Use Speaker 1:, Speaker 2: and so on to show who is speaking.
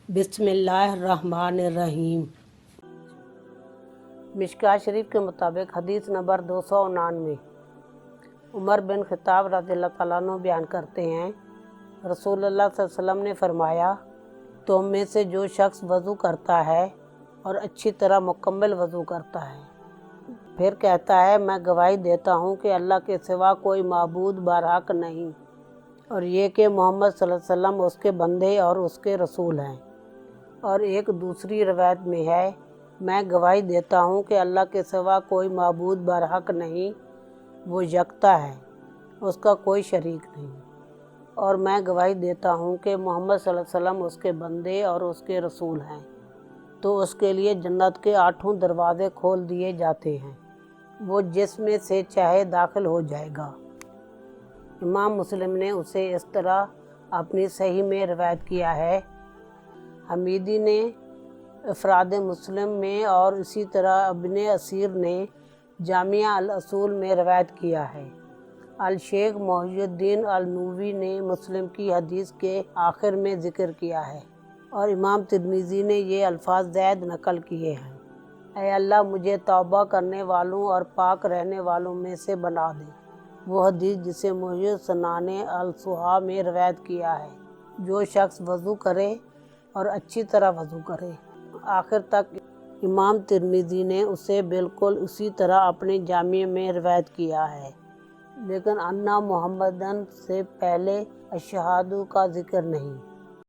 Speaker 1: बिस्मिल्लाहिर्रहमानिर्रहीम। मिशकात शरीफ के मुताबिक हदीस नंबर 299 उमर बिन खिताब रज़ियल्लाहु ताला अन्हु बयान करते हैं, रसूलुल्लाह सल्लल्लाहु अलैहि वसल्लम ने फरमाया, तुम में से जो शख्स वज़ू करता है और अच्छी तरह मुकम्मल वज़ू करता है, फिर कहता है मैं गवाही देता हूँ कि अल्लाह के सिवा कोई माबूद बरहक नहीं और ये कि मोहम्मद सल्लल्लाहु अलैहि वसल्लम उसके बंदे और उसके रसूल हैं। और एक दूसरी रवायत में है, मैं गवाही देता हूँ कि अल्लाह के सिवा कोई माबूद बरहक नहीं, वो यकता है, उसका कोई शरीक नहीं। और मैं गवाही देता हूँ कि मोहम्मद सल्लल्लाहु अलैहि वसल्लम उसके बंदे और उसके रसूल हैं। तो उसके लिए जन्नत के 8 दरवाज़े खोल दिए जाते हैं, वो जिसमें से चाहे दाखिल हो जाएगा। इमाम मुस्लिम ने उसे इस तरह अपनी सही में रवायत किया है। हमीदी ने इफ़राद मुस्लिम में और इसी तरह इब्न असीर ने जामिया अल असूल में रवायत किया है। अल शेख मोहिउद्दीन अल नूवी ने मुस्लिम की हदीस के आखिर में ज़िक्र किया है और इमाम तिर्मिज़ी ने ये अल्फाज ज़ैद नकल किए हैं, ऐ अल्लाह मुझे तौबा करने वालों और पाक रहने वालों में से बना दे। वो हदीस जिसे मुहिउद्दीन सनान अल सुहा में रवायत किया है, जो शख्स वज़ू करे और अच्छी तरह वज़ू करे। आखिर तक इमाम तिर्मिज़ी ने उसे बिल्कुल उसी तरह अपने जामिया में रवायत किया है, लेकिन अन्ना मुहम्मदन से पहले अशहादु का जिक्र नहीं।